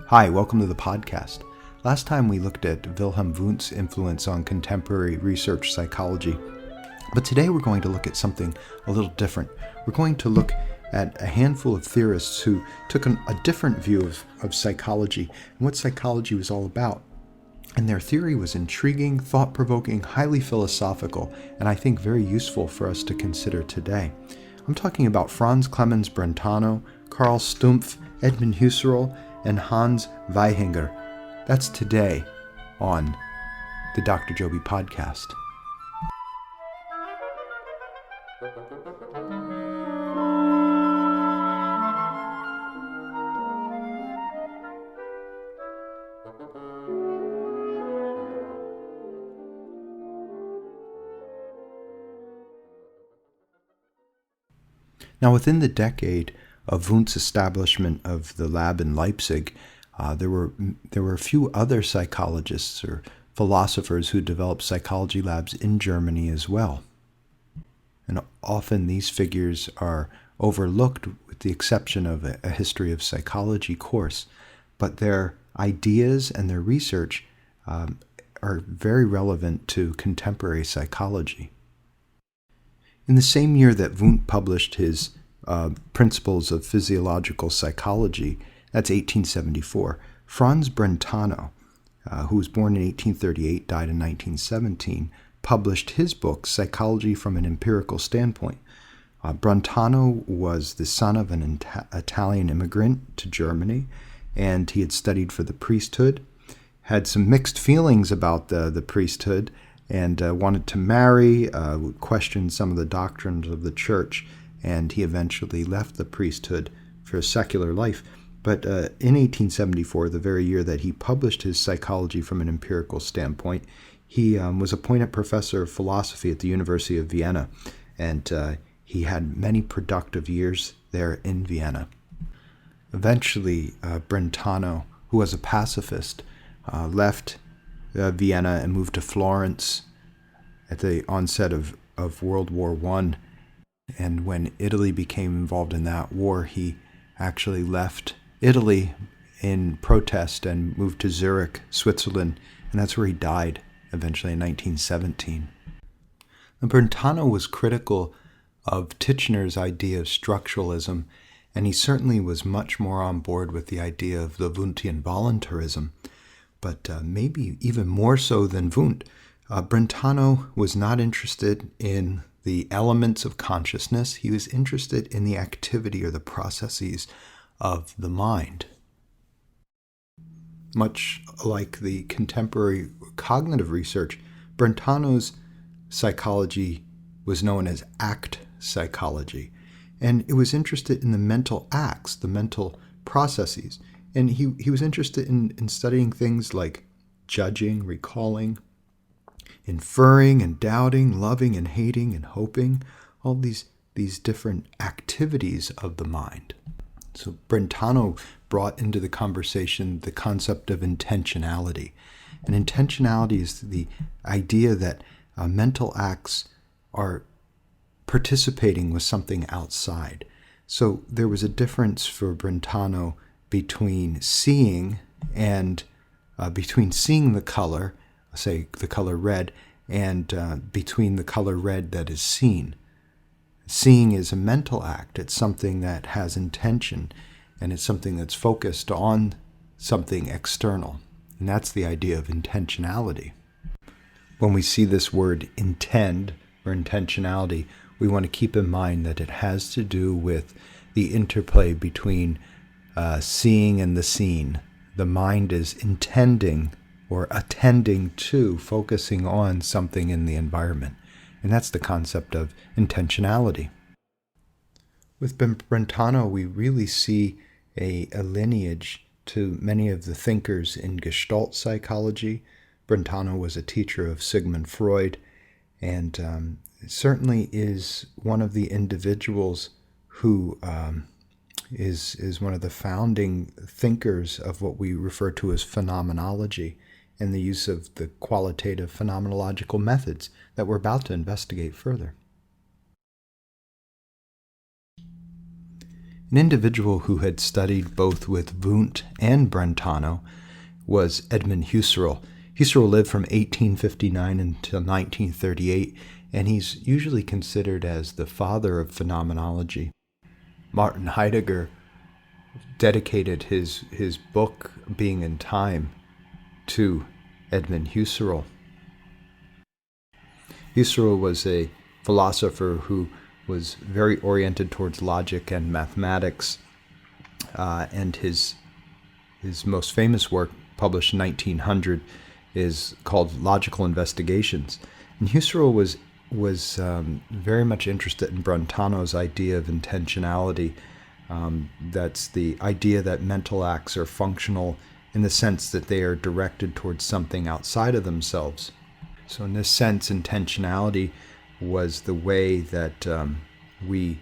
Hi, welcome to the podcast. Last time we looked at Wilhelm Wundt's influence on contemporary research psychology, but today we're going to look at something a little different. We're going to look at a handful of theorists who took a different view of psychology and what psychology was all about. And their theory was intriguing, thought-provoking, highly philosophical, and I think very useful for us to consider today. I'm talking about Franz Clemens Brentano, Karl Stumpf, Edmund Husserl, and Hans Vaihinger. That's today on the Dr. Joby podcast. Now, within the decade of Wundt's establishment of the lab in Leipzig, there were a few other psychologists or philosophers who developed psychology labs in Germany as well. And often these figures are overlooked with the exception of a history of psychology course, but their ideas and their research are very relevant to contemporary psychology. In the same year that Wundt published his Principles of Physiological Psychology, that's 1874, Franz Brentano, who was born in 1838, died in 1917, published his book, Psychology from an Empirical Standpoint. Brentano was the son of an Italian immigrant to Germany, and he had studied for the priesthood, had some mixed feelings about the priesthood, and wanted to marry, questioned some of the doctrines of the church, and he eventually left the priesthood for a secular life. But in 1874, the very year that he published his Psychology from an Empirical Standpoint, he was appointed professor of philosophy at the University of Vienna, and he had many productive years there in Vienna. Eventually, Brentano, who was a pacifist, left Vienna and moved to Florence at the onset of World War I. And when Italy became involved in that war, he actually left Italy in protest and moved to Zurich, Switzerland, and that's where he died eventually in 1917. Now, Brentano was critical of Titchener's idea of structuralism, and he certainly was much more on board with the idea of the Wundtian voluntarism. But maybe even more so than Wundt, Brentano was not interested in the elements of consciousness. He was interested in the activity or the processes of the mind. Much like the contemporary cognitive research, Brentano's psychology was known as act psychology, and it was interested in the mental acts, the mental processes. And he was interested in studying things like judging, recalling, inferring and doubting, loving and hating and hoping, all these different activities of the mind. So Brentano brought into the conversation the concept of intentionality. And intentionality is the idea that mental acts are participating with something outside. So there was a difference for Brentano between seeing the color, say the color red, and between the color red that is seen. Seeing is a mental act. It's something that has intention, and it's something that's focused on something external. And that's the idea of intentionality. When we see this word intend or intentionality, we want to keep in mind that it has to do with the interplay between seeing and the seen. The mind is intending or attending to, focusing on something in the environment. And that's the concept of intentionality. With Brentano, we really see a lineage to many of the thinkers in Gestalt psychology. Brentano was a teacher of Sigmund Freud, and certainly is one of the individuals who is one of the founding thinkers of what we refer to as phenomenology and the use of the qualitative phenomenological methods that we're about to investigate further. An individual who had studied both with Wundt and Brentano was Edmund Husserl. Husserl lived from 1859 until 1938, and he's usually considered as the father of phenomenology. Martin Heidegger dedicated his book, Being in Time, to Edmund Husserl. Husserl was a philosopher who was very oriented towards logic and mathematics, and his most famous work, published in 1900, is called Logical Investigations. And Husserl was very much interested in Brentano's idea of intentionality. That's the idea that mental acts are functional in the sense that they are directed towards something outside of themselves. So in this sense, intentionality was the way that we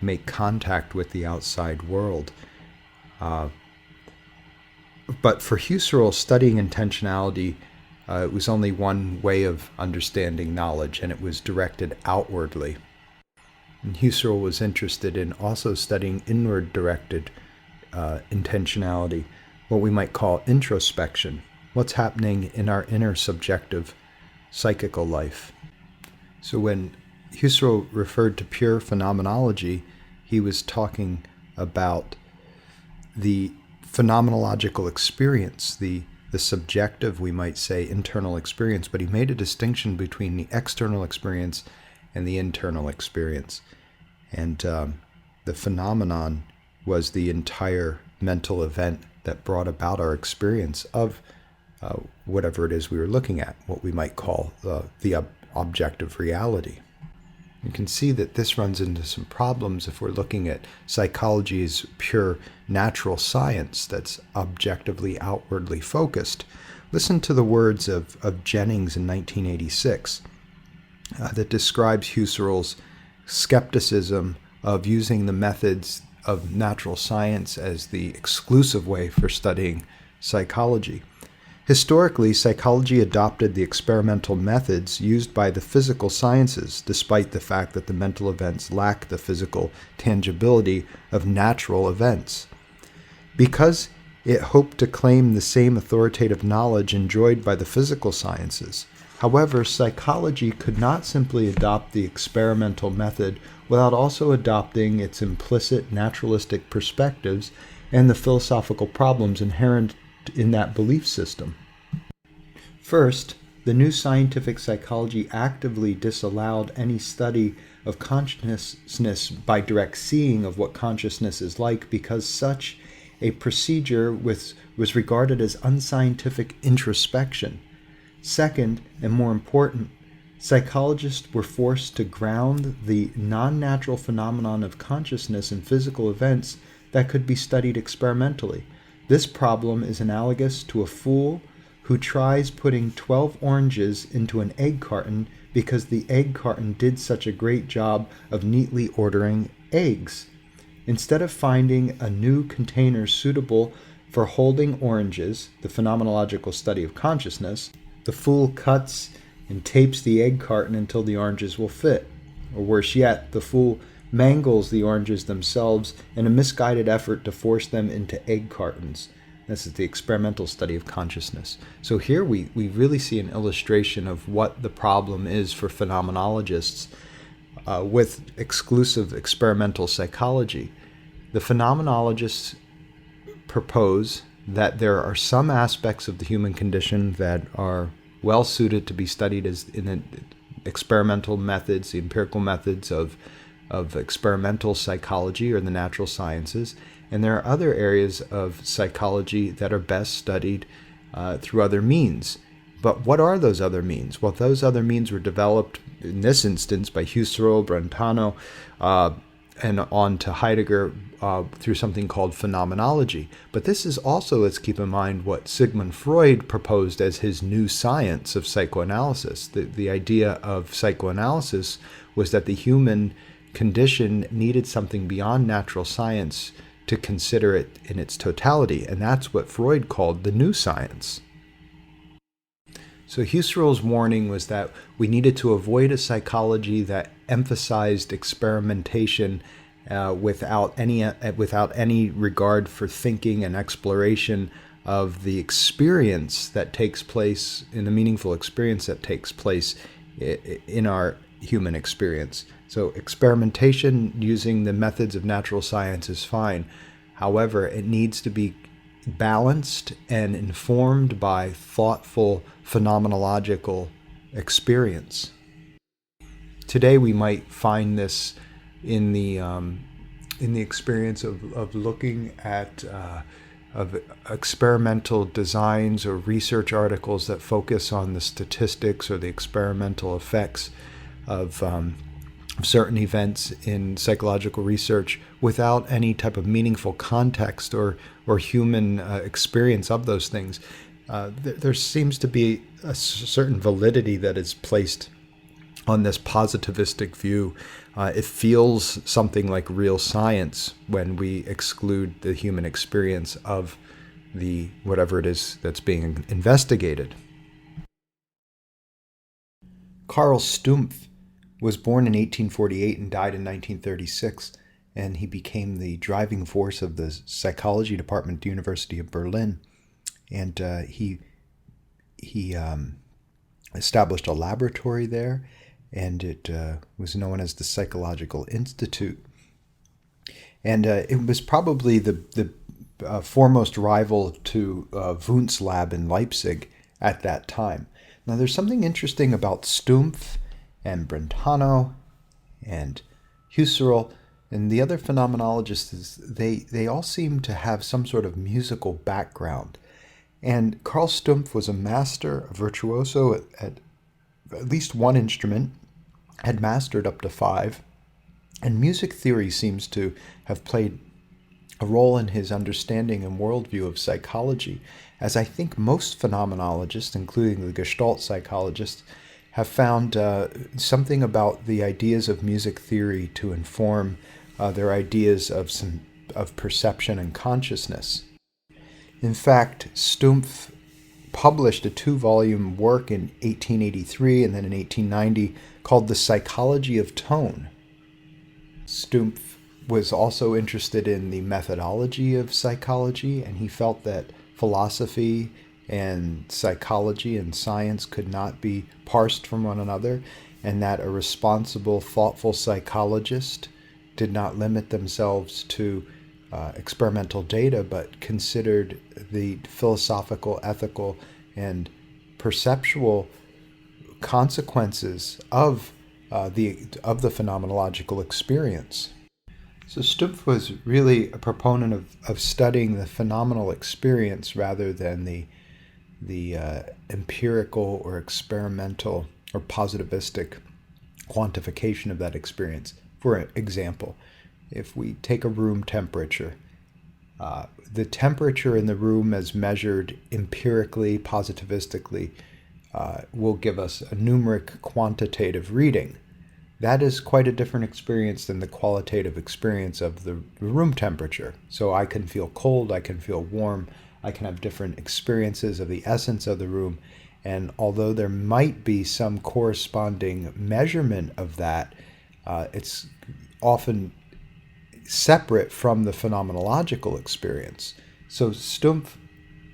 make contact with the outside world. But for Husserl, studying intentionality, it was only one way of understanding knowledge, and it was directed outwardly. And Husserl was interested in also studying inward-directed intentionality, what we might call introspection, what's happening in our inner subjective psychical life. So when Husserl referred to pure phenomenology, he was talking about the phenomenological experience, the subjective, we might say, internal experience, but he made a distinction between the external experience and the internal experience. And the phenomenon was the entire mental event that brought about our experience of whatever it is we were looking at, what we might call the objective reality. You can see that this runs into some problems if we're looking at psychology as pure natural science that's objectively, outwardly focused. Listen to the words of Jennings in 1986 that describes Husserl's skepticism of using the methods of natural science as the exclusive way for studying psychology. Historically, psychology adopted the experimental methods used by the physical sciences, despite the fact that the mental events lack the physical tangibility of natural events. Because it hoped to claim the same authoritative knowledge enjoyed by the physical sciences. However, psychology could not simply adopt the experimental method without also adopting its implicit naturalistic perspectives and the philosophical problems inherent in that belief system. First, the new scientific psychology actively disallowed any study of consciousness by direct seeing of what consciousness is like, because such a procedure was regarded as unscientific introspection. Second, and more important, psychologists were forced to ground the non-natural phenomenon of consciousness in physical events that could be studied experimentally. This problem is analogous to a fool who tries putting 12 oranges into an egg carton because the egg carton did such a great job of neatly ordering eggs. Instead of finding a new container suitable for holding oranges, the phenomenological study of consciousness, the fool cuts and tapes the egg carton until the oranges will fit. Or worse yet, the fool mangles the oranges themselves in a misguided effort to force them into egg cartons. This is the experimental study of consciousness. So here we really see an illustration of what the problem is for phenomenologists with exclusive experimental psychology. The phenomenologists propose that there are some aspects of the human condition that are well suited to be studied as in the experimental methods, the empirical methods of experimental psychology or the natural sciences, and there are other areas of psychology that are best studied through other means. But what are those other means? Well, those other means were developed in this instance by Husserl, Brentano, and on to Heidegger through something called phenomenology. But this is also, let's keep in mind, what Sigmund Freud proposed as his new science of psychoanalysis. The idea of psychoanalysis was that the human condition needed something beyond natural science to consider it in its totality, and that's what Freud called the new science. So Husserl's warning was that we needed to avoid a psychology that emphasized experimentation without any regard for thinking and exploration of the experience that takes place, in the meaningful experience that takes place in our human experience. So experimentation using the methods of natural science is fine. However, it needs to be balanced and informed by thoughtful phenomenological experience. Today we might find this in the experience of looking at of experimental designs or research articles that focus on the statistics or the experimental effects of certain events in psychological research without any type of meaningful context or human experience of those things. There seems to be a certain validity that is placed on this positivistic view. It feels something like real science when we exclude the human experience of the whatever it is that's being investigated. Carl Stumpf was born in 1848 and died in 1936, and he became the driving force of the psychology department at the University of Berlin. And he established a laboratory there, and it was known as the Psychological Institute. And it was probably the foremost rival to Wundt's lab in Leipzig at that time. Now, there's something interesting about Stumpf and Brentano and Husserl and the other phenomenologists is they all seem to have some sort of musical background. And Carl Stumpf was a master, a virtuoso at least one instrument, had mastered up to 5, and music theory seems to have played a role in his understanding and worldview of psychology, as I think most phenomenologists, including the Gestalt psychologists, have found something about the ideas of music theory to inform their ideas of perception and consciousness. In fact, Stumpf published a 2-volume work in 1883 and then in 1890 called The Psychology of Tone. Stumpf was also interested in the methodology of psychology, and he felt that philosophy and psychology and science could not be parsed from one another, and that a responsible, thoughtful psychologist did not limit themselves to experimental data, but considered the philosophical, ethical, and perceptual consequences of the phenomenological experience. So Stumpf was really a proponent of studying the phenomenal experience rather than the empirical or experimental or positivistic quantification of that experience. For example, if we take a room temperature, the temperature in the room as measured empirically, positivistically, will give us a numeric quantitative reading. That is quite a different experience than the qualitative experience of the room temperature. So I can feel cold, I can feel warm, I can have different experiences of the essence of the room. And although there might be some corresponding measurement of that, it's often separate from the phenomenological experience. So Stumpf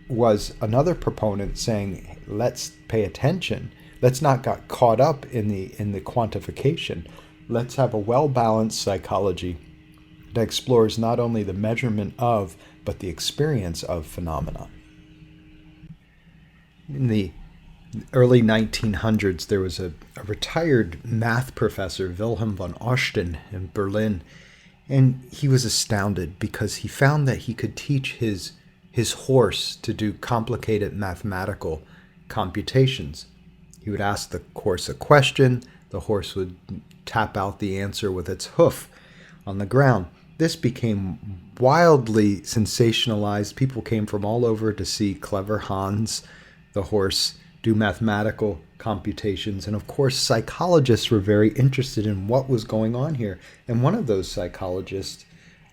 was another proponent saying, let's pay attention. Let's not get caught up in the quantification. Let's have a well-balanced psychology that explores not only the measurement of, but the experience of phenomena. In the early 1900s, there was a retired math professor, Wilhelm von Osten, in Berlin, and he was astounded because he found that he could teach his horse to do complicated mathematical computations. He would ask the horse a question, the horse would tap out the answer with its hoof on the ground. This became wildly sensationalized. People came from all over to see clever Hans, the horse, do mathematical computations. And of course, psychologists were very interested in what was going on here. And one of those psychologists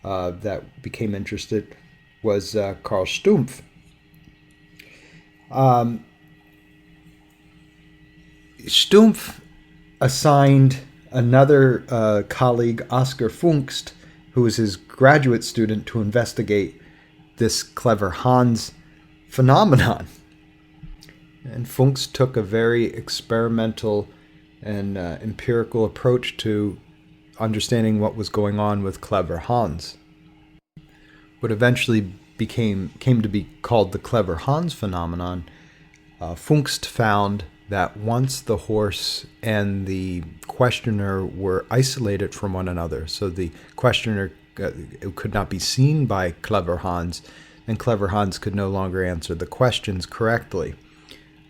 that became interested was Carl Stumpf. Stumpf assigned another colleague, Oscar Funkst, who was his graduate student, to investigate this clever Hans phenomenon. And Funks took a very experimental and empirical approach to understanding what was going on with clever Hans. What eventually came to be called the clever Hans phenomenon, Funks found that once the horse and the questioner were isolated from one another, so the questioner could not be seen by clever Hans, and clever Hans could no longer answer the questions correctly.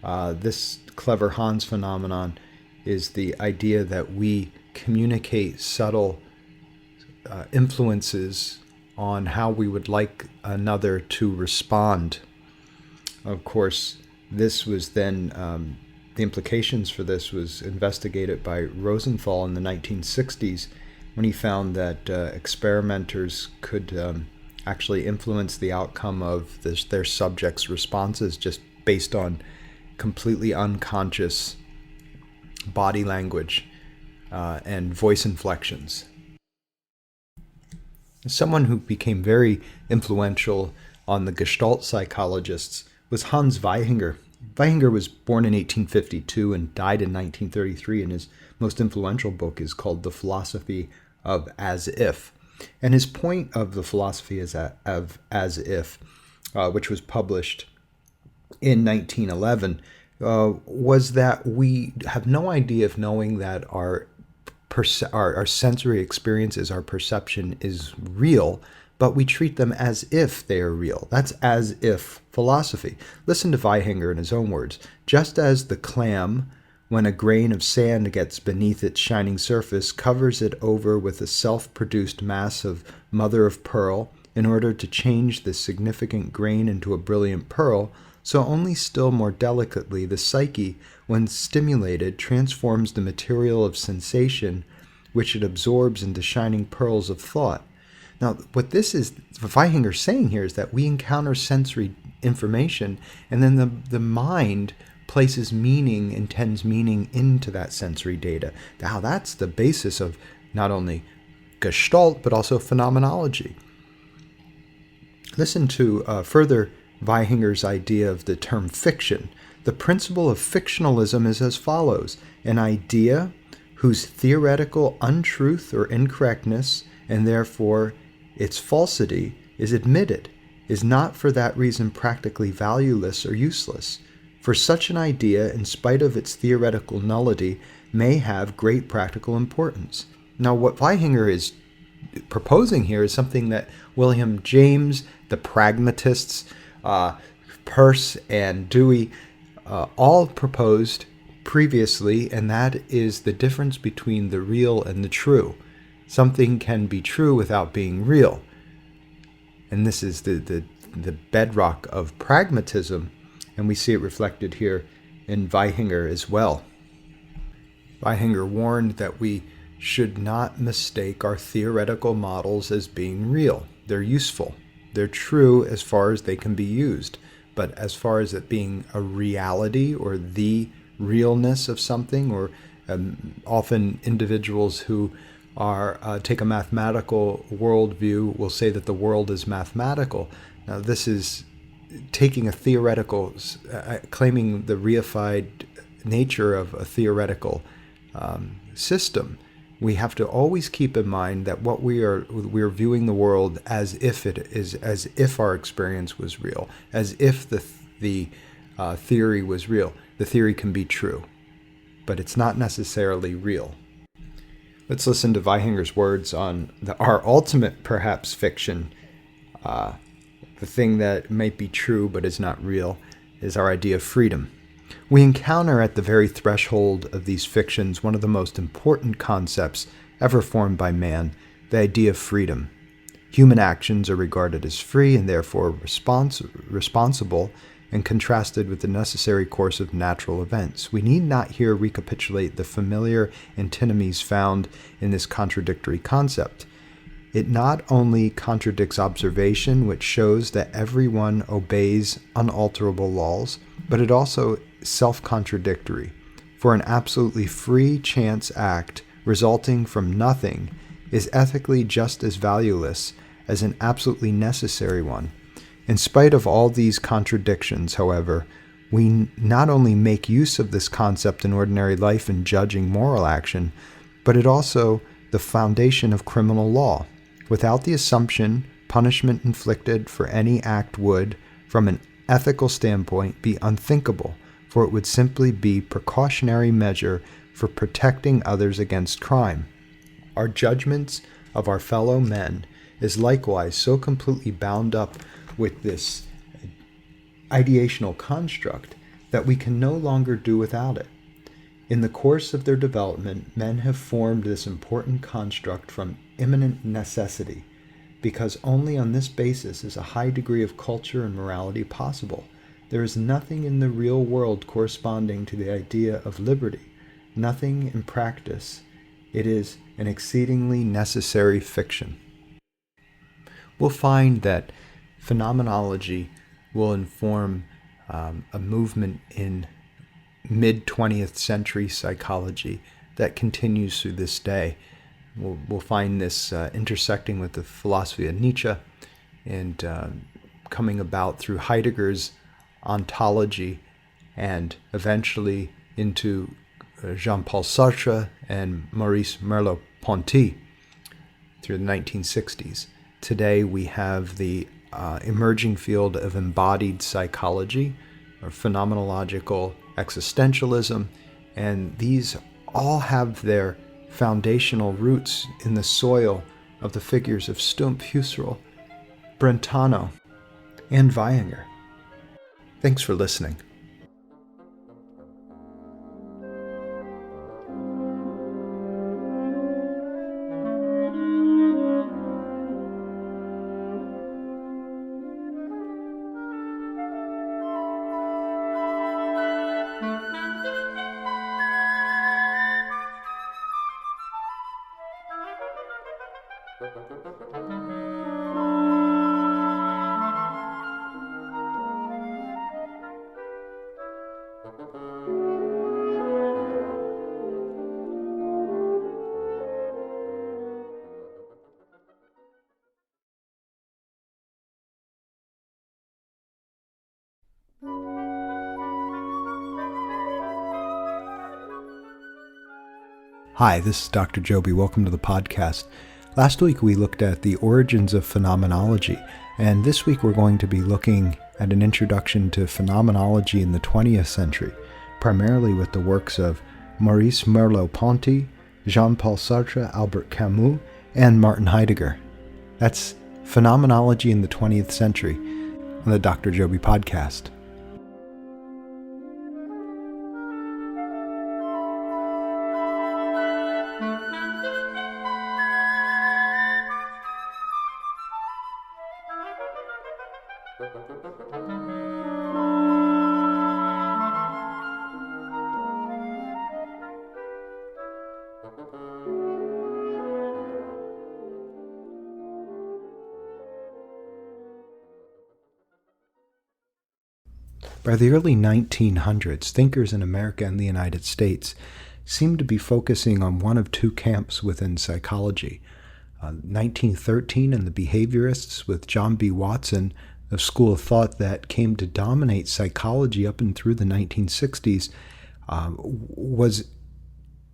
This clever Hans phenomenon is the idea that we communicate subtle influences on how we would like another to respond. Of course, this was then, the implications for this was investigated by Rosenthal in the 1960s, when he found that experimenters could actually influence the outcome of their subjects' responses just based on completely unconscious body language and voice inflections. Someone who became very influential on the Gestalt psychologists was Hans Weihinger. Weihinger was born in 1852 and died in 1933, and his most influential book is called The Philosophy of As If. And his point of the philosophy of As If, which was published in 1911, was that we have no idea of knowing that our sensory experiences, our perception is real, but we treat them as if they are real. That's as if philosophy. Listen to Weihinger in his own words. Just as the clam, when a grain of sand gets beneath its shining surface, covers it over with a self-produced mass of mother of pearl in order to change the significant grain into a brilliant pearl, so only still more delicately the psyche, when stimulated, transforms the material of sensation which it absorbs into shining pearls of thought. Now, what Weihinger's saying here is that we encounter sensory information, and then the mind places meaning, intends meaning into that sensory data. Now, that's the basis of not only Gestalt, but also phenomenology. Listen to further Weihinger's idea of the term fiction. The principle of fictionalism is as follows: an idea whose theoretical untruth or incorrectness, and therefore its falsity, is admitted, is not for that reason practically valueless or useless. For such an idea, in spite of its theoretical nullity, may have great practical importance. Now, what Weihinger is proposing here is something that William James, the pragmatists, Peirce and Dewey, all proposed previously, and that is the difference between the real and the true. Something can be true without being real. And this is the bedrock of pragmatism, and we see it reflected here in Weihinger as well. Weihinger warned that we should not mistake our theoretical models as being real. They're useful. They're true as far as they can be used. But as far as it being a reality or the realness of something, or often individuals who take a mathematical worldview will say that the world is mathematical. Now, this is taking a theoretical, claiming the reified nature of a theoretical system. We have to always keep in mind that what we're viewing the world as if it is, as if our experience was real, as if the theory was real. The theory can be true, but it's not necessarily real. Let's listen to Weihinger's words on our ultimate, perhaps, fiction. The thing that might be true but is not real is our idea of freedom. We encounter at the very threshold of these fictions one of the most important concepts ever formed by man, the idea of freedom. Human actions are regarded as free and therefore responsible, and contrasted with the necessary course of natural events. We need not here recapitulate the familiar antinomies found in this contradictory concept. It not only contradicts observation, which shows that everyone obeys unalterable laws, but it also self-contradictory. For an absolutely free chance act resulting from nothing is ethically just as valueless as an absolutely necessary one. In spite of all these contradictions, however, we not only make use of this concept in ordinary life in judging moral action, but it also the foundation of criminal law. Without the assumption, punishment inflicted for any act would, from an ethical standpoint, be unthinkable, for it would simply be precautionary measure for protecting others against crime. Our judgments of our fellow men is likewise so completely bound up with this ideational construct that we can no longer do without it. In the course of their development, men have formed this important construct from imminent necessity, because only on this basis is a high degree of culture and morality possible. There is nothing in the real world corresponding to the idea of liberty, nothing in practice. It is an exceedingly necessary fiction. We'll find that phenomenology will inform a movement in mid-20th century psychology that continues through this day. We'll find this intersecting with the philosophy of Nietzsche and coming about through Heidegger's ontology and eventually into Jean-Paul Sartre and Maurice Merleau-Ponty through the 1960s. Today we have the emerging field of embodied psychology or phenomenological existentialism, and these all have their foundational roots in the soil of the figures of Stump, Husserl, Brentano, and Weyinger. Thanks for listening. Hi, this is Dr. Joby. Welcome to the podcast. Last week we looked at the origins of phenomenology, and this week we're going to be looking at an introduction to phenomenology in the 20th century, primarily with the works of Maurice Merleau-Ponty, Jean-Paul Sartre, Albert Camus, and Martin Heidegger. That's Phenomenology in the 20th Century on the Dr. Joby podcast. By the early 1900s, thinkers in America and the United States seemed to be focusing on one of two camps within psychology. 1913 and the behaviorists with John B. Watson, a school of thought that came to dominate psychology up and through the 1960s, was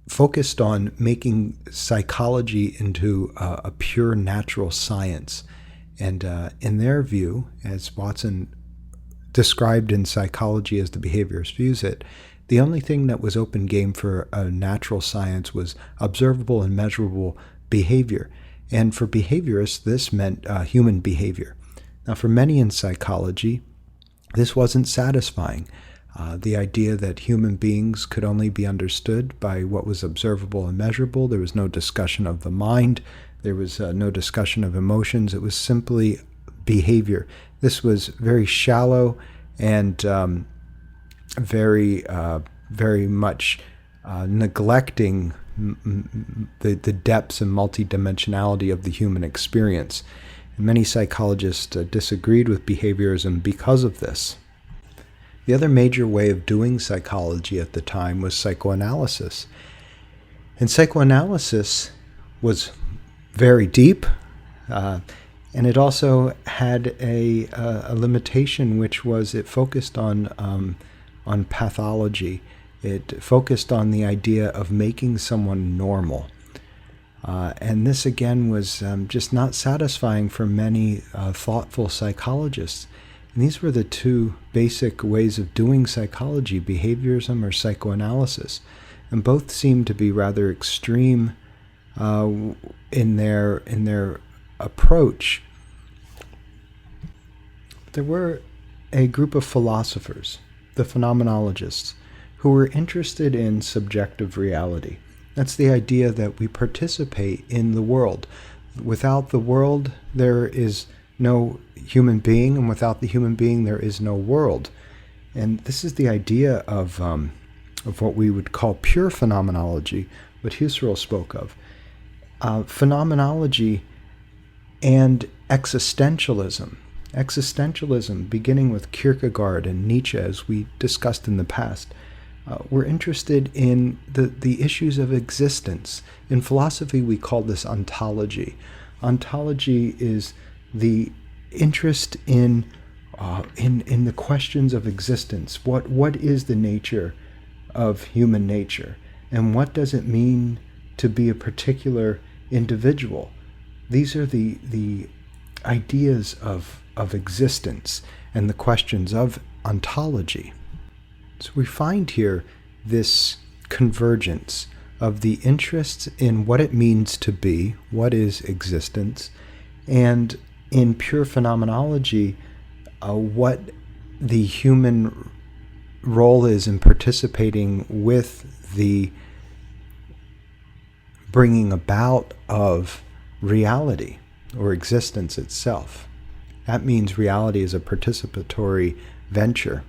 focused on making psychology into a pure natural science. And in their view, as Watson described in Psychology as the Behaviorist Views It, the only thing that was open game for a natural science was observable and measurable behavior. And for behaviorists, this meant human behavior. Now, for many in psychology, this wasn't satisfying. The idea that human beings could only be understood by what was observable and measurable. There was no discussion of the mind. There was no discussion of emotions. It was simply behavior. This was very shallow and very much neglecting the depths and multidimensionality of the human experience. And many psychologists disagreed with behaviorism because of this. The other major way of doing psychology at the time was psychoanalysis. And psychoanalysis was very deep, and it also had a limitation, which was it focused on pathology. It focused on the idea of making someone normal. And this, again, was just not satisfying for many thoughtful psychologists. And these were the two basic ways of doing psychology, behaviorism or psychoanalysis. And both seemed to be rather extreme in their approach. There were a group of philosophers, the phenomenologists, who were interested in subjective reality. That's the idea that we participate in the world. Without the world, there is no human being, and without the human being, there is no world. And this is the idea of what we would call pure phenomenology, what Husserl spoke of. Phenomenology and existentialism. Existentialism, beginning with Kierkegaard and Nietzsche, as we discussed in the past, we're interested in the issues of existence. In philosophy, we call this ontology. Ontology is the interest in the questions of existence. What is the nature of human nature, and what does it mean to be a particular individual? These are the ideas of existence and the questions of ontology. So we find here this convergence of the interests in what it means to be, what is existence, and in pure phenomenology, what the human role is in participating with the bringing about of reality or existence itself. That means reality is a participatory venture.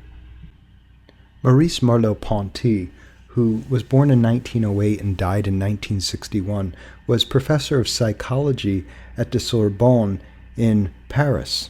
Maurice Merleau-Ponty, who was born in 1908 and died in 1961, was professor of psychology at the Sorbonne in Paris.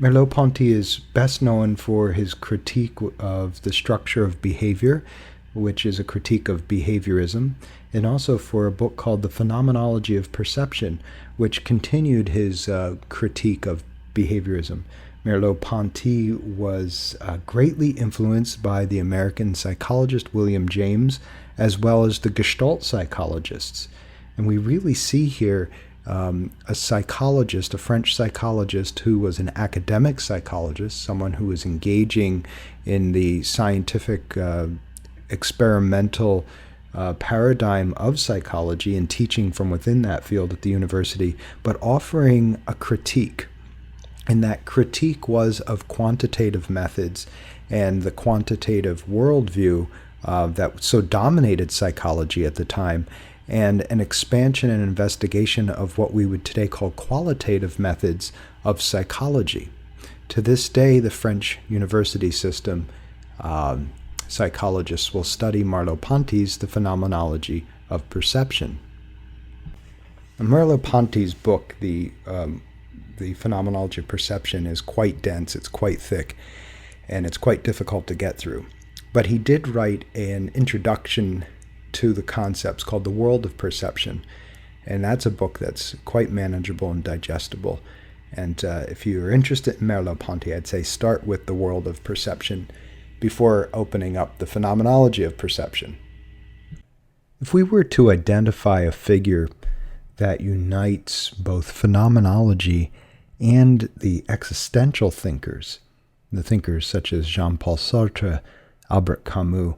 Merleau-Ponty is best known for his critique of the structure of behavior, which is a critique of behaviorism, and also for a book called The Phenomenology of Perception, which continued his critique of behaviorism. Merleau-Ponty was greatly influenced by the American psychologist William James, as well as the Gestalt psychologists. And we really see here a psychologist, a French psychologist who was an academic psychologist, someone who was engaging in the scientific experimental paradigm of psychology and teaching from within that field at the university, but offering a critique. And that critique was of quantitative methods and the quantitative worldview that so dominated psychology at the time, and an expansion and investigation of what we would today call qualitative methods of psychology. To this day, the French university system, psychologists will study Merleau-Ponty's The Phenomenology of Perception. Merleau-Ponty's book, the Phenomenology of Perception, is quite dense, it's quite thick, and it's quite difficult to get through. But he did write an introduction to the concepts called The World of Perception, and that's a book that's quite manageable and digestible. And if you're interested in Merleau-Ponty, I'd say start with The World of Perception before opening up The Phenomenology of Perception. If we were to identify a figure that unites both phenomenology and the existential thinkers, the thinkers such as Jean-Paul Sartre, Albert Camus,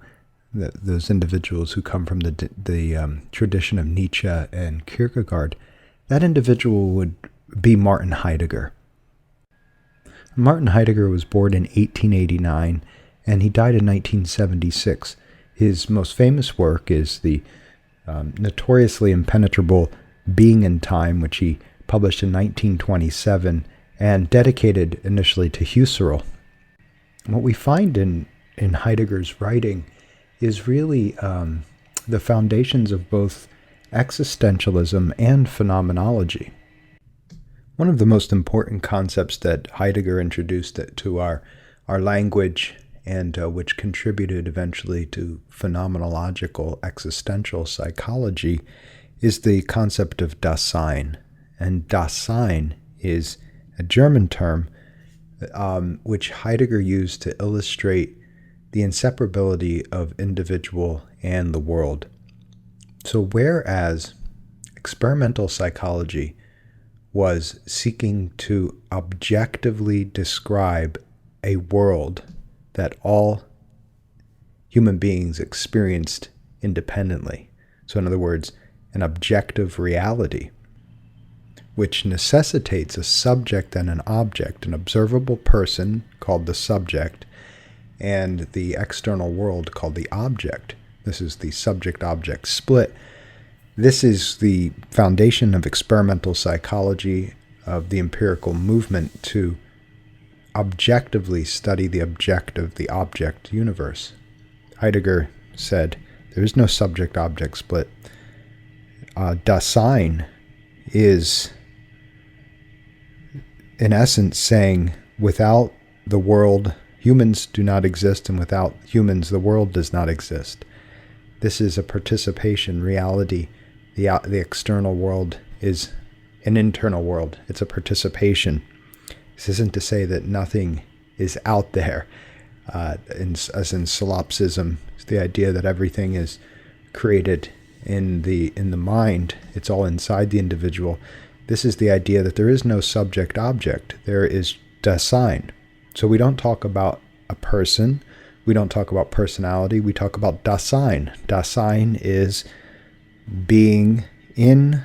those individuals who come from the tradition of Nietzsche and Kierkegaard, that individual would be Martin Heidegger. Martin Heidegger was born in 1889, and he died in 1976. His most famous work is the notoriously impenetrable Being in Time, which he published in 1927 and dedicated initially to Husserl. What we find in Heidegger's writing is really the foundations of both existentialism and phenomenology. One of the most important concepts that Heidegger introduced to our language, and which contributed eventually to phenomenological existential psychology, is the concept of Dasein. And Dasein is a German term which Heidegger used to illustrate the inseparability of individual and the world. So whereas experimental psychology was seeking to objectively describe a world that all human beings experienced independently, so in other words, an objective reality, which necessitates a subject and an object, an observable person called the subject, and the external world called the object. This is the subject-object split. This is the foundation of experimental psychology, of the empirical movement to objectively study the objective, the object universe. Heidegger said, there is no subject-object split. Dasein is, in essence, saying without the world, humans do not exist, and without humans, the world does not exist. This is a participation reality. The external world is an internal world. It's a participation. This isn't to say that nothing is out there, as in solipsism. It's the idea that everything is created in the mind. It's all inside the individual. This is the idea that there is no subject-object. There is Dasein. So we don't talk about a person. We don't talk about personality. We talk about Dasein. Dasein is being in,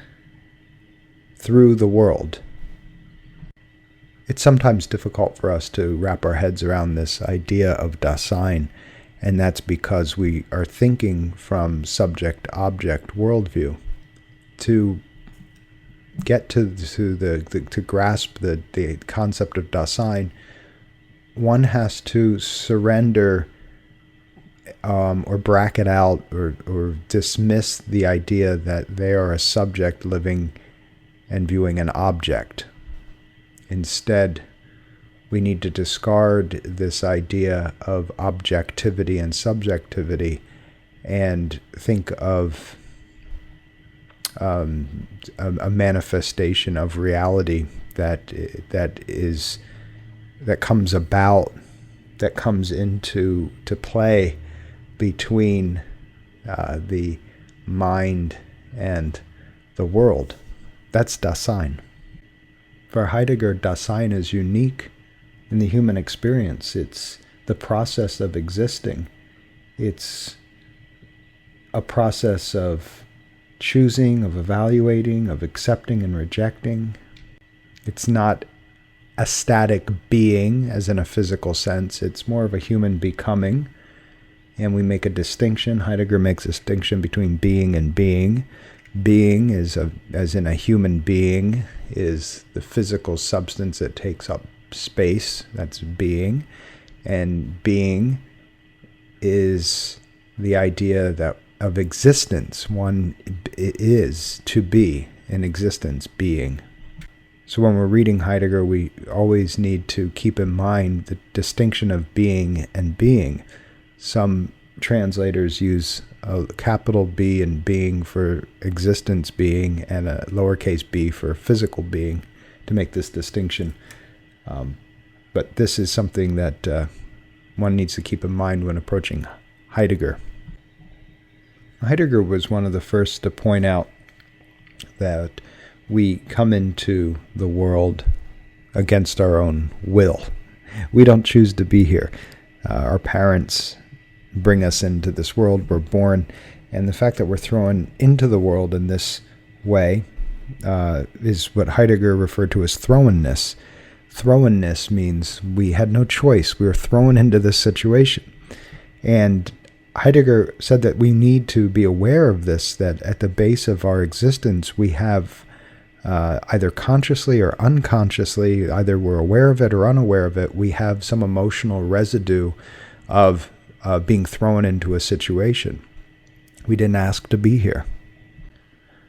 through the world. It's sometimes difficult for us to wrap our heads around this idea of Dasein, and that's because we are thinking from subject-object worldview. To get to grasp the concept of Dasein, one has to surrender or bracket out or dismiss the idea that they are a subject living and viewing an object. Instead, we need to discard this idea of objectivity and subjectivity and think of a manifestation of reality that comes into play between the mind and the world. That's Dasein. For Heidegger, Dasein is unique in the human experience. It's the process of existing. It's a process of choosing, of evaluating, of accepting and rejecting. It's not a static being, as in a physical sense. It's more of a human becoming. And we make a distinction. Heidegger makes a distinction between being and being. Being is, as in a human being, is the physical substance that takes up space. That's being. And being is the idea that of existence. One is to be in existence, being. So when we're reading Heidegger, we always need to keep in mind the distinction of being and being. Some translators use a capital B in being for existence being and a lowercase b for physical being to make this distinction. But this is something that one needs to keep in mind when approaching Heidegger. Heidegger was one of the first to point out that we come into the world against our own will. We don't choose to be here. Our parents bring us into this world. We're born. And the fact that we're thrown into the world in this way is what Heidegger referred to as thrownness. Thrownness means we had no choice. We were thrown into this situation. And Heidegger said that we need to be aware of this, that at the base of our existence we have either consciously or unconsciously, either we're aware of it or unaware of it, we have some emotional residue of being thrown into a situation. We didn't ask to be here.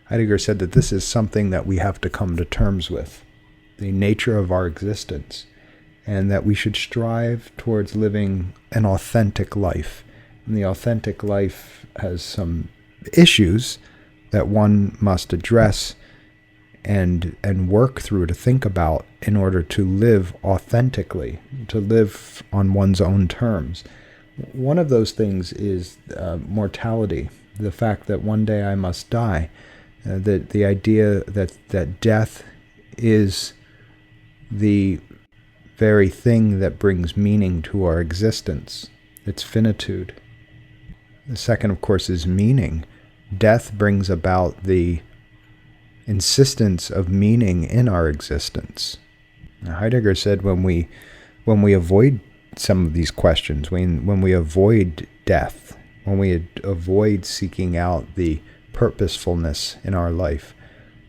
Heidegger said that this is something that we have to come to terms with, the nature of our existence, and that we should strive towards living an authentic life. And the authentic life has some issues, that one must address and work through, to think about, in order to live authentically, to live on one's own terms. One of those things is mortality, the fact that one day I must die, the idea that death is the very thing that brings meaning to our existence. It's finitude. The second, of course, is meaning. Death brings about the insistence of meaning in our existence. Now, Heidegger said when we avoid some of these questions, when we avoid death, when we avoid seeking out the purposefulness in our life,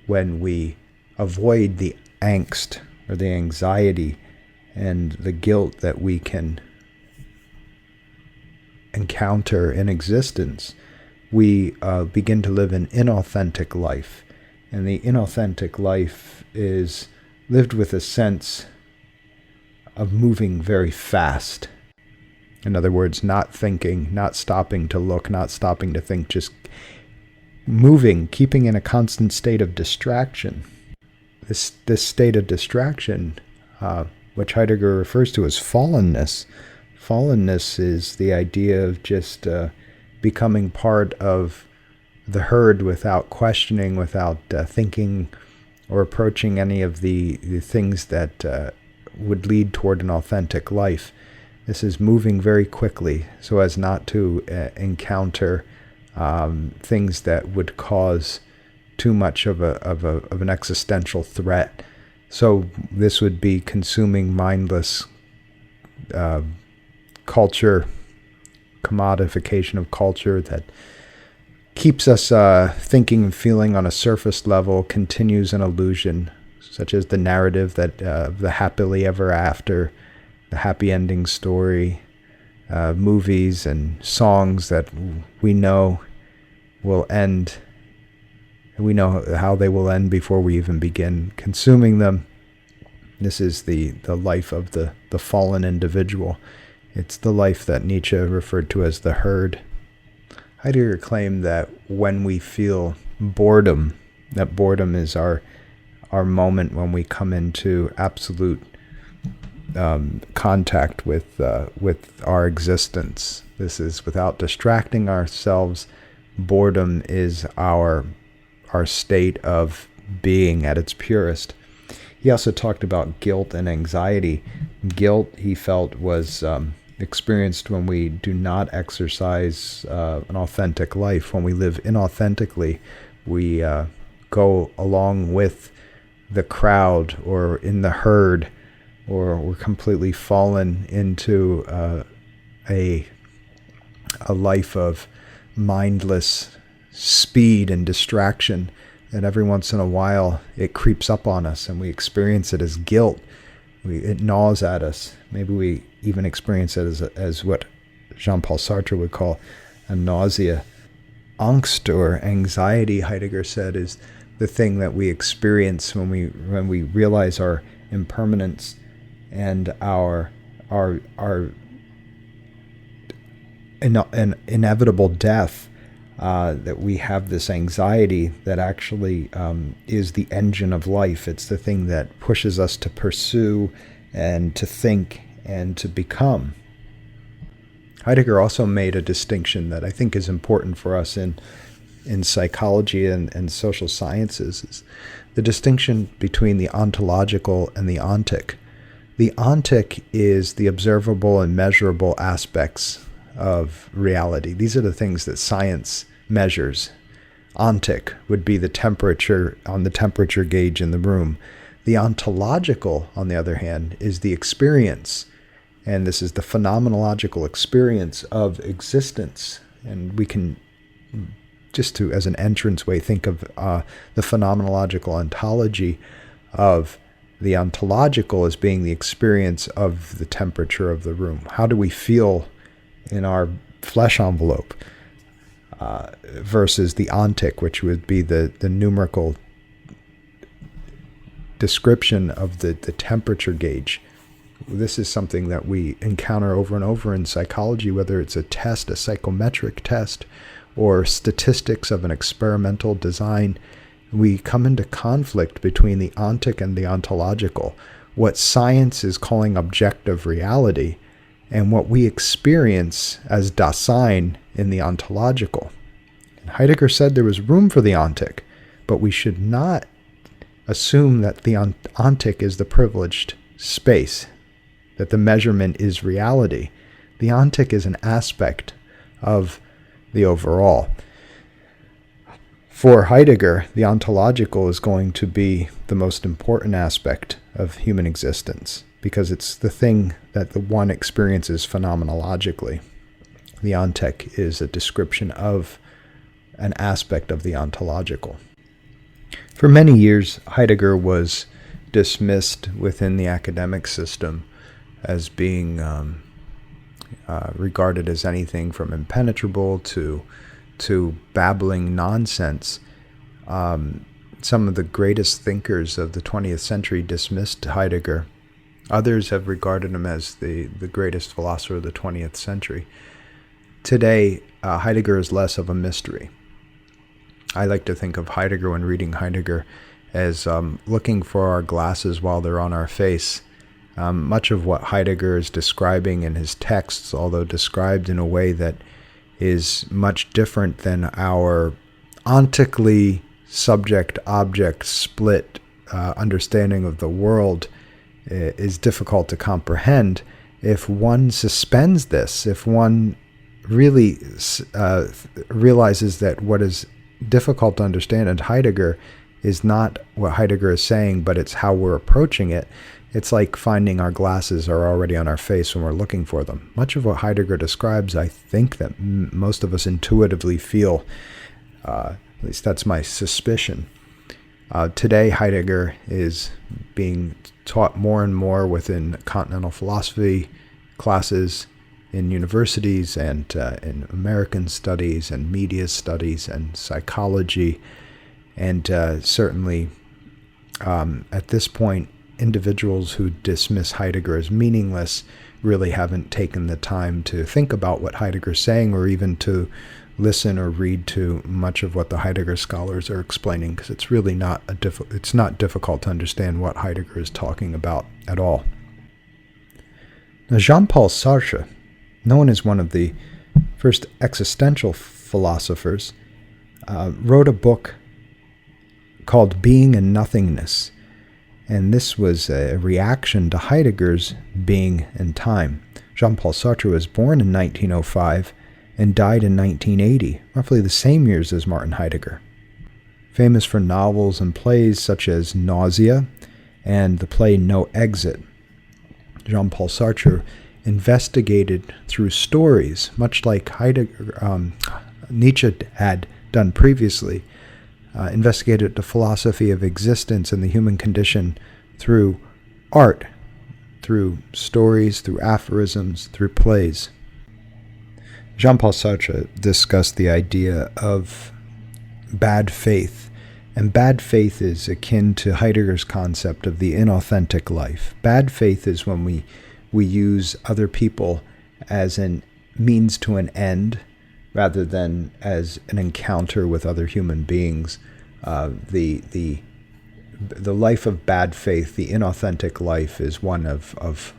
when we avoid the angst or the anxiety and the guilt that we can encounter in existence, we begin to live an inauthentic life. And the inauthentic life is lived with a sense of moving very fast. In other words, not thinking, not stopping to look, not stopping to think, just moving, keeping in a constant state of distraction. This state of distraction, which Heidegger refers to as fallenness. Fallenness is the idea of just becoming part of the herd without questioning, without thinking or approaching any of the things that would lead toward an authentic life. This is moving very quickly so as not to encounter things that would cause too much of an existential threat. So this would be consuming mindless culture, commodification of culture that keeps us thinking and feeling on a surface level, continues an illusion, such as the narrative that the happily ever after, the happy ending story, movies and songs that we know will end. We know how they will end before we even begin consuming them. This is the life of the fallen individual. It's the life that Nietzsche referred to as the herd. Heidegger claimed that when we feel boredom, that boredom is our moment when we come into absolute contact with our existence. This is without distracting ourselves. Boredom is our state of being at its purest. He also talked about guilt and anxiety. Guilt, he felt, was experienced when we do not exercise an authentic life. When we live inauthentically, we go along with the crowd or in the herd, or we're completely fallen into a life of mindless speed and distraction, and every once in a while it creeps up on us and we experience it as guilt. It gnaws at us. Maybe we even experience it as what Jean-Paul Sartre would call a nausea. Angst or anxiety, Heidegger said, is the thing that we experience when we realize our impermanence and our inevitable death. That we have this anxiety that actually is the engine of life. It's the thing that pushes us to pursue and to think and to become. Heidegger also made a distinction that I think is important for us in psychology and social sciences. Is the distinction between the ontological and the ontic. The ontic is the observable and measurable aspects of reality. These are the things that science measures. Ontic would be the temperature on the temperature gauge in the room. The ontological, on the other hand, is the experience. And this is the phenomenological experience of existence. And we can, just to as an entranceway, think of the phenomenological ontology of the ontological as being the experience of the temperature of the room. How do we feel in our flesh envelope? Versus the ontic, which would be the numerical description of the temperature gauge. This is something that we encounter over and over in psychology, whether it's a test, a psychometric test, or statistics of an experimental design, we come into conflict between the ontic and the ontological, what science is calling objective reality, and what we experience as Dasein in the ontological. And Heidegger said there was room for the ontic, but we should not assume that the ontic is the privileged space, that the measurement is reality. The ontic is an aspect of the overall. For Heidegger, the ontological is going to be the most important aspect of human existence because it's the thing that the one experiences phenomenologically. The ontic is a description of an aspect of the ontological. For many years, Heidegger was dismissed within the academic system as being regarded as anything from impenetrable to babbling nonsense. Some of the greatest thinkers of the 20th century dismissed Heidegger. Others have regarded him as the greatest philosopher of the 20th century. Today, Heidegger is less of a mystery. I like to think of Heidegger when reading Heidegger as looking for our glasses while they're on our face. Much of what Heidegger is describing in his texts, although described in a way that is much different than our ontically subject-object split understanding of the world, is difficult to comprehend if one suspends this, if one really realizes that what is difficult to understand in Heidegger is not what Heidegger is saying, but it's how we're approaching it. It's like finding our glasses are already on our face when we're looking for them. Much of what Heidegger describes, I think that most of us intuitively feel, at least that's my suspicion. Today, Heidegger is being taught more and more within continental philosophy classes in universities and in American studies and media studies and psychology. And certainly, at this point, individuals who dismiss Heidegger as meaningless really haven't taken the time to think about what Heidegger's saying or even to listen or read to much of what the Heidegger scholars are explaining, because it's really not it's not difficult to understand what Heidegger is talking about at all. Now, Jean-Paul Sartre, known as one of the first existential philosophers, wrote a book called Being and Nothingness. And this was a reaction to Heidegger's Being and Time. Jean-Paul Sartre was born in 1905 and died in 1980, roughly the same years as Martin Heidegger. Famous for novels and plays such as Nausea and the play No Exit, Jean-Paul Sartre investigated through stories, much like Heidegger, Nietzsche had done previously, investigated the philosophy of existence and the human condition through art, through stories, through aphorisms, through plays. Jean-Paul Sartre discussed the idea of bad faith, and bad faith is akin to Heidegger's concept of the inauthentic life. Bad faith is when we use other people as a means to an end, rather than as an encounter with other human beings. The life of bad faith, the inauthentic life, is one of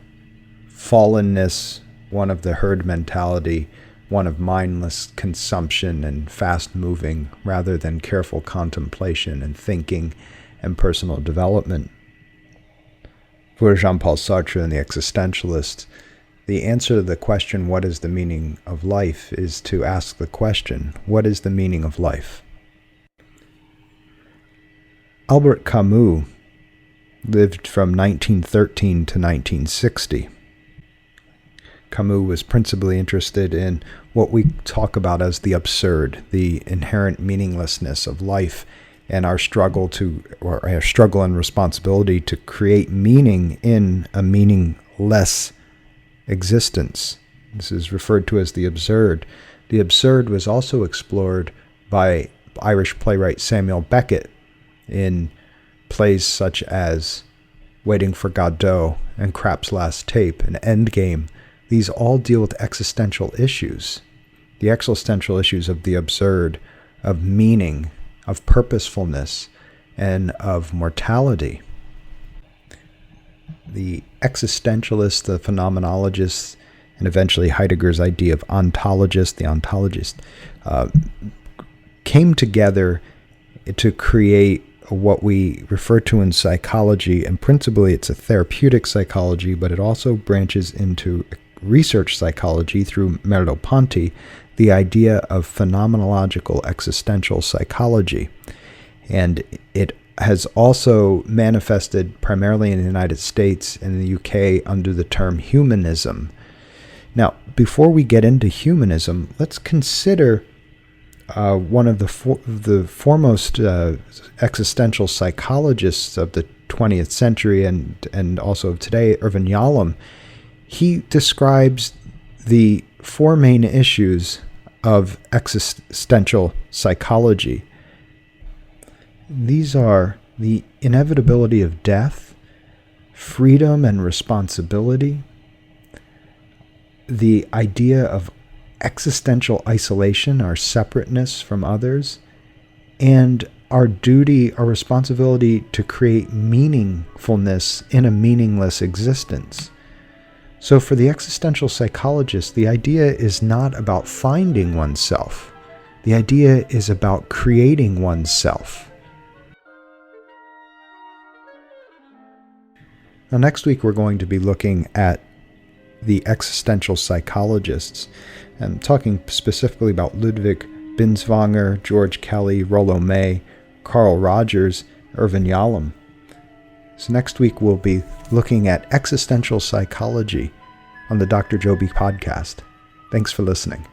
fallenness, one of the herd mentality, one of mindless consumption and fast moving, rather than careful contemplation and thinking and personal development. For Jean-Paul Sartre and the existentialists, the answer to the question, what is the meaning of life, is to ask the question, what is the meaning of life? Albert Camus lived from 1913 to 1960. Camus was principally interested in what we talk about as the absurd, the inherent meaninglessness of life, and our struggle and responsibility to create meaning in a meaningless existence. This is referred to as the absurd. The absurd was also explored by Irish playwright Samuel Beckett in plays such as Waiting for Godot and Krapp's Last Tape and Endgame. These all deal with existential issues. the existential issues of the absurd, of meaning, of purposefulness, and of mortality. The existentialists, the phenomenologists, and eventually Heidegger's idea of ontologist, the ontologist, came together to create what we refer to in psychology, and principally it's a therapeutic psychology, but it also branches into research psychology through Merleau-Ponty, the idea of phenomenological existential psychology. And it has also manifested primarily in the United States and the UK under the term humanism. Now, before we get into humanism, let's consider one of the foremost existential psychologists of the 20th century and also of today, Irvin Yalom. He describes the four main issues of existential psychology. These are the inevitability of death, freedom and responsibility, the idea of existential isolation, our separateness from others, and our duty, our responsibility to create meaningfulness in a meaningless existence. So for the existential psychologist, the idea is not about finding oneself. The idea is about creating oneself. Now, next week we're going to be looking at the existential psychologists, and talking specifically about Ludwig Binswanger, George Kelly, Rollo May, Carl Rogers, Irvin Yalom. So next week we'll be looking at existential psychology on the Dr. Joby podcast. Thanks for listening.